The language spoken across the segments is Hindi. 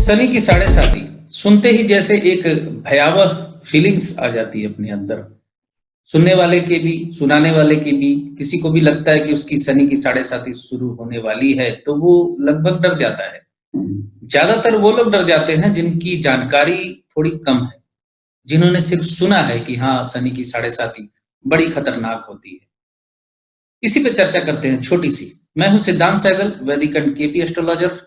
शनि की साढ़े साती सुनते ही जैसे एक भयावह फीलिंग्स आ जाती है अपने अंदर। सुनने वाले के भी, सुनाने वाले के भी, किसी को भी लगता है कि उसकी शनि की साढ़े साती शुरू होने वाली है, तो वो लगभग डर जाता है। ज्यादातर वो लोग डर जाते हैं जिनकी जानकारी थोड़ी कम है, जिन्होंने सिर्फ सुना है कि हाँ, शनि की साढ़े साती बड़ी खतरनाक होती है। इसी पे चर्चा करते हैं छोटी सी। मैं हूं सिद्धांत सहगल, वैदिक एंड केपी एस्ट्रोलॉजर।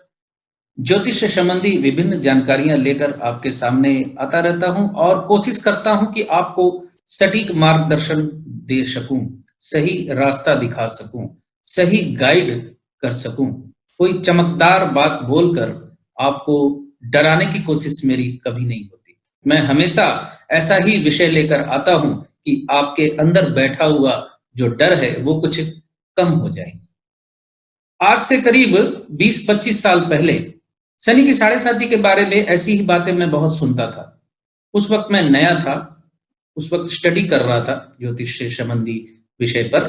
ज्योतिष से संबंधी विभिन्न जानकारियां लेकर आपके सामने आता रहता हूं और कोशिश करता हूं कि आपको सटीक मार्गदर्शन दे सकूं, सही रास्ता दिखा सकूं, सही गाइड कर सकूं। कोई चमकदार बात बोलकर आपको डराने की कोशिश मेरी कभी नहीं होती। मैं हमेशा ऐसा ही विषय लेकर आता हूं कि आपके अंदर बैठा हुआ जो डर है वो कुछ कम हो जाए। आज से करीब 20-25 साल पहले शनि की साढ़े साती के बारे में ऐसी ही बातें मैं बहुत सुनता था। उस वक्त मैं नया था, उस वक्त स्टडी कर रहा था ज्योतिष से संबंधी विषय पर।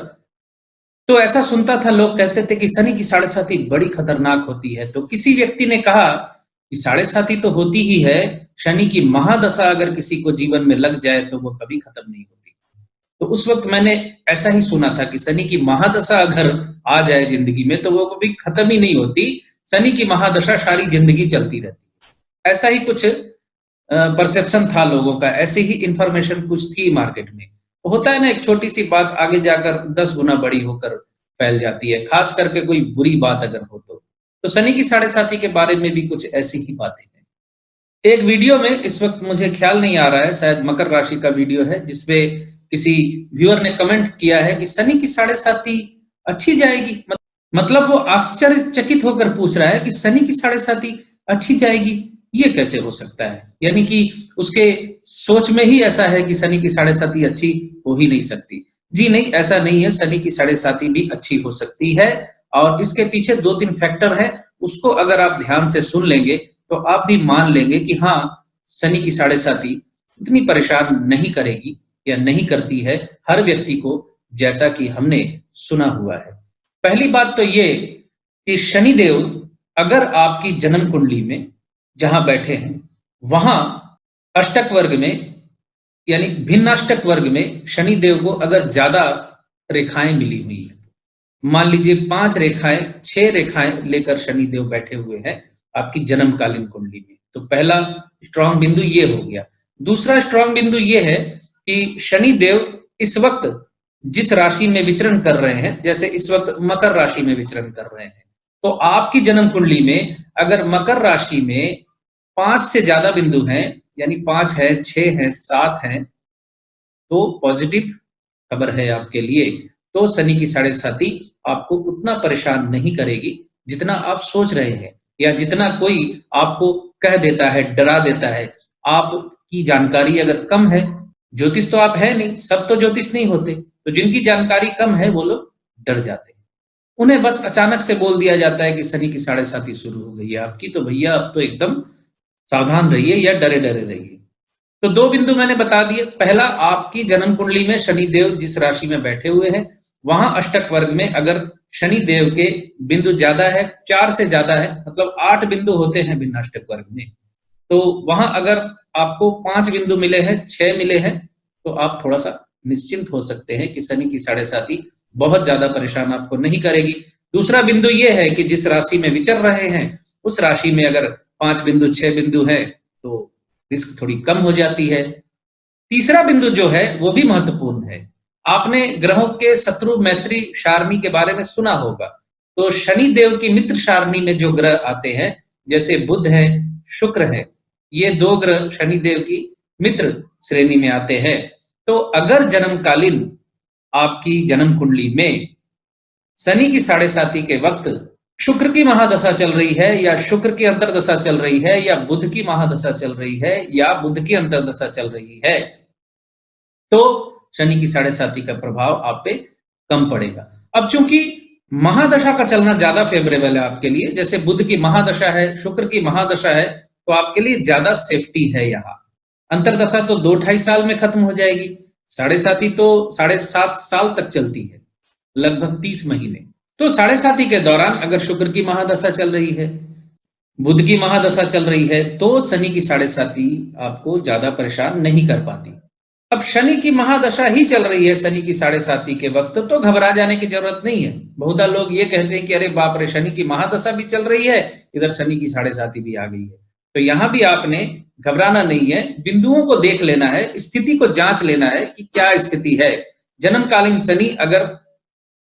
तो ऐसा सुनता था, लोग कहते थे कि शनि की साढ़े साती बड़ी खतरनाक होती है। तो किसी व्यक्ति ने कहा कि साढ़े साती तो होती ही है, शनि की महादशा अगर किसी को जीवन में लग जाए तो वो कभी खत्म नहीं होती। तो उस वक्त मैंने ऐसा ही सुना था कि शनि की महादशा अगर आ जाए जिंदगी में तो वो कभी खत्म ही नहीं होती, शनि की महादशा सारी जिंदगी चलती रहती। ऐसा ही कुछ परसेप्शन था लोगों का, ऐसी ही इंफॉर्मेशन कुछ थी मार्केट में। तो होता है ना, एक छोटी सी बात आगे जाकर 10 गुना बड़ी होकर फैल जाती है, खास करके कोई बुरी बात अगर हो तो शनि की साढ़े साती के बारे में भी कुछ ऐसी ही बातें हैं। एक वीडियो में, इस वक्त मुझे ख्याल नहीं आ रहा है, शायद मकर राशि का वीडियो है, जिसमें किसी व्यूअर ने कमेंट किया है कि शनि की साढ़े साती अच्छी जाएगी। मतलब वो आश्चर्यचकित होकर पूछ रहा है कि शनि की साढ़े साती अच्छी जाएगी, ये कैसे हो सकता है? यानी कि उसके सोच में ही ऐसा है कि शनि की साढ़े साती अच्छी हो ही नहीं सकती। जी नहीं, ऐसा नहीं है, शनि की साढ़े साती भी अच्छी हो सकती है और इसके पीछे 2-3 फैक्टर है। उसको अगर आप ध्यान से सुन लेंगे तो आप भी मान लेंगे कि हाँ, शनि की साढ़े साती इतनी परेशान नहीं करेगी या नहीं करती है हर व्यक्ति को, जैसा कि हमने सुना हुआ है। पहली बात तो ये कि शनिदेव अगर आपकी जन्म कुंडली में जहां बैठे हैं वहां अष्टक वर्ग में, यानी भिन्नाष्टक वर्ग में शनिदेव को अगर ज्यादा रेखाएं मिली हुई है, मान लीजिए 5 रेखाएं, 6 रेखाएं लेकर शनिदेव बैठे हुए हैं आपकी जन्मकालीन कुंडली में, तो पहला स्ट्रॉन्ग बिंदु ये हो गया। दूसरा स्ट्रॉन्ग बिंदु ये है कि शनिदेव इस वक्त जिस राशि में विचरण कर रहे हैं, जैसे इस वक्त मकर राशि में विचरण कर रहे हैं, तो आपकी जन्म कुंडली में अगर मकर राशि में 5 से ज्यादा बिंदु हैं, यानी 5 है, 6 है, 7 है, तो पॉजिटिव खबर है आपके लिए। तो शनि की साढ़े साती आपको उतना परेशान नहीं करेगी जितना आप सोच रहे हैं या जितना कोई आपको कह देता है, डरा देता है। आपकी जानकारी अगर कम है, ज्योतिष तो आप है नहीं, सब तो ज्योतिष नहीं होते, तो जिनकी जानकारी कम है वो लोग डर जाते हैं। उन्हें बस अचानक से बोल दिया जाता है कि शनि की साढ़े साती शुरू हो गई है आपकी, तो भैया अब तो एकदम सावधान रहिए या डरे डरे रहिए। तो 2 बिंदु मैंने बता दिए। पहला, आपकी जन्म कुंडली में शनिदेव जिस राशि में बैठे हुए हैं वहां अष्टक वर्ग में अगर शनिदेव के बिंदु ज्यादा है, 4 से ज्यादा है, मतलब 8 बिंदु होते हैं भिन्नाष्टक वर्ग में, तो वहां अगर आपको 5 बिंदु मिले हैं, 6 मिले हैं, तो आप थोड़ा सा निश्चिंत हो सकते हैं कि शनि की साढ़े साती बहुत ज्यादा परेशान आपको नहीं करेगी। दूसरा बिंदु ये है कि जिस राशि में विचर रहे हैं उस राशि में अगर 5 बिंदु, 6 बिंदु है तो रिस्क थोड़ी कम हो जाती है। तीसरा बिंदु जो है वो भी महत्वपूर्ण है। आपने ग्रहों के शत्रु मैत्री सारणी के बारे में सुना होगा। तो शनि देव की मित्र सारणी में जो ग्रह आते हैं, जैसे बुध है, शुक्र है, ये 2 ग्रह शनिदेव की मित्र श्रेणी में आते हैं। तो अगर जन्मकालीन आपकी जन्म कुंडली में शनि की साढ़े साती के वक्त शुक्र की महादशा चल रही है या शुक्र की अंतरदशा चल रही है या बुध की महादशा चल रही है या बुध की अंतरदशा चल रही है, तो शनि की साढ़े साती का प्रभाव आप पे कम पड़ेगा। अब चूंकि महादशा का चलना ज्यादा फेवरेबल है आपके लिए, जैसे बुध की महादशा है, शुक्र की महादशा है, तो आपके लिए ज्यादा सेफ्टी है। यहाँ अंतरदशा तो 2-2.5 साल में खत्म हो जाएगी, साढ़े साती तो 7.5 साल तक चलती है, लगभग 30 महीने। तो साढ़े साती के दौरान अगर शुक्र की महादशा चल रही है, बुध की महादशा चल रही है तो शनि की साढ़े साती आपको ज्यादा परेशान नहीं कर पाती। अब शनि की महादशा ही चल रही है शनि की साढ़े साती के वक्त, तो घबरा जाने की जरूरत नहीं है। बहुधा लोग ये कहते हैं कि अरे बाप रे, शनि की महादशा भी चल रही है, इधर शनि की साढ़े साती भी आ गई है। तो यहाँ भी आपने घबराना नहीं है, बिंदुओं को देख लेना है, स्थिति को जांच लेना है कि क्या स्थिति है। जन्मकालीन शनि अगर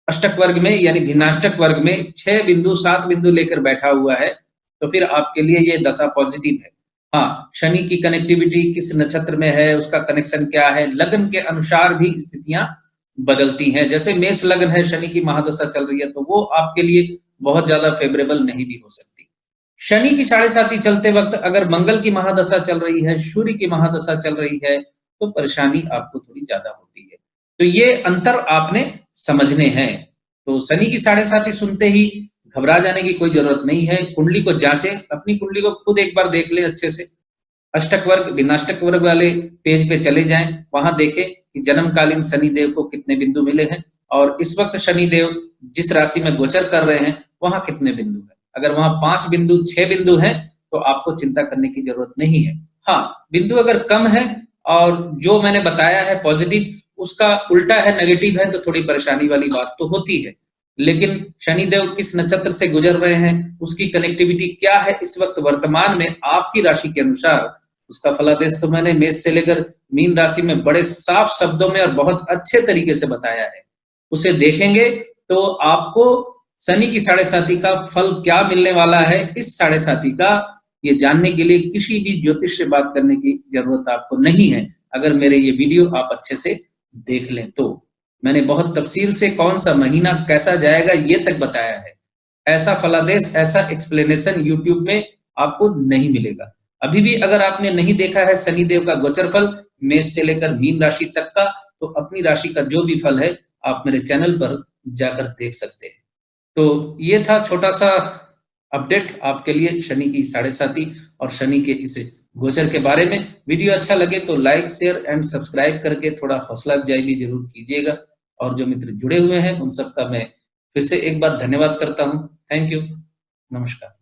अष्टक वर्ग में यानी भिन्नाष्टक वर्ग में 6 बिंदु 7 बिंदु लेकर बैठा हुआ है, तो फिर आपके लिए ये दशा पॉजिटिव है। हाँ, शनि की कनेक्टिविटी किस नक्षत्र में है, उसका कनेक्शन क्या है, लग्न के अनुसार भी स्थितियां बदलती हैं। जैसे मेष लग्न है, शनि की महादशा चल रही है, तो वो आपके लिए बहुत ज्यादा फेवरेबल नहीं भी हो सकती। शनि की साढ़े साती चलते वक्त अगर मंगल की महादशा चल रही है, सूर्य की महादशा चल रही है, तो परेशानी आपको थोड़ी ज्यादा होती है। तो ये अंतर आपने समझने हैं। तो शनि की साढ़े साती सुनते ही घबरा जाने की कोई जरूरत नहीं है। कुंडली को जांचें, अपनी कुंडली को खुद एक बार देख लें अच्छे से। अष्टक वर्ग भिन्नाष्टक वर्ग वाले पेज पे चले जाएं, वहां देखें कि जन्मकालीन शनि देव को कितने बिंदु मिले हैं और इस वक्त शनि देव जिस राशि में गोचर कर रहे हैं वहां कितने बिंदु हैं। अगर वहां 5 बिंदु 6 बिंदु हैं तो आपको चिंता करने की जरूरत नहीं है। हाँ, बिंदु अगर कम है और जो मैंने बताया है पॉजिटिव उसका उल्टा है, नेगेटिव है, तो थोड़ी परेशानी वाली बात तो होती है। लेकिन शनिदेव किस नक्षत्र से गुजर रहे हैं, उसकी कनेक्टिविटी क्या है इस वक्त वर्तमान में आपकी राशि के अनुसार, उसका फलादेश तो मैंने मेष से लेकर मीन राशि में बड़े साफ शब्दों में और बहुत अच्छे तरीके से बताया है। उसे देखेंगे तो आपको शनि की साढ़े साती का फल क्या मिलने वाला है, इस साढ़े साती का ये जानने के लिए किसी भी ज्योतिष से बात करने की जरूरत आपको नहीं है। अगर मेरे ये वीडियो आप अच्छे से देख लें तो मैंने बहुत तफसील से कौन सा महीना कैसा जाएगा ये तक बताया है। ऐसा फलादेश, ऐसा एक्सप्लेनेशन यूट्यूब में आपको नहीं मिलेगा। अभी भी अगर आपने नहीं देखा है शनिदेव का गोचर फल मेष से लेकर मीन राशि तक का, तो अपनी राशि का जो भी फल है आप मेरे चैनल पर जाकर देख सकते हैं। तो ये था छोटा सा अपडेट आपके लिए शनि की साढ़े साती और शनि के इस गोचर के बारे में। वीडियो अच्छा लगे तो लाइक शेयर एंड सब्सक्राइब करके थोड़ा हौसला अफजाई भी जरूर कीजिएगा। और जो मित्र जुड़े हुए हैं उन सबका मैं फिर से एक बार धन्यवाद करता हूं। थैंक यू, नमस्कार।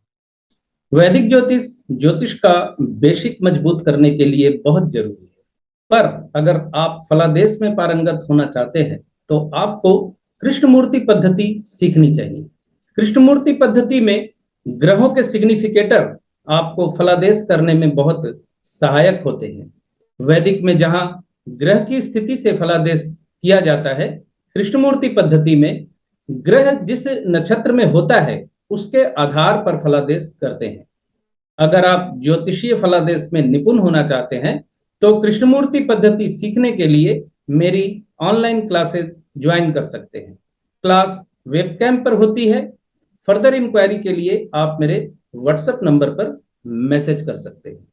वैदिक ज्योतिष ज्योतिष का बेसिक मजबूत करने के लिए बहुत जरूरी है, पर अगर आप फलादेश में पारंगत होना चाहते हैं तो आपको कृष्णमूर्ति पद्धति सीखनी चाहिए। कृष्णमूर्ति पद्धति में ग्रहों के सिग्निफिकेटर आपको फलादेश करने में बहुत सहायक होते हैं। वैदिक में जहां ग्रह की स्थिति से फलादेश किया जाता है, कृष्णमूर्ति पद्धति में ग्रह जिस नक्षत्र में होता है उसके आधार पर फलादेश करते हैं। अगर आप ज्योतिषीय फलादेश में निपुण होना चाहते हैं तो कृष्णमूर्ति पद्धति सीखने के लिए मेरी ऑनलाइन क्लासेस ज्वाइन कर सकते हैं। क्लास वेबकैम पर होती है। फर्दर इंक्वायरी के लिए आप मेरे व्हाट्सएप नंबर पर मैसेज कर सकते हैं।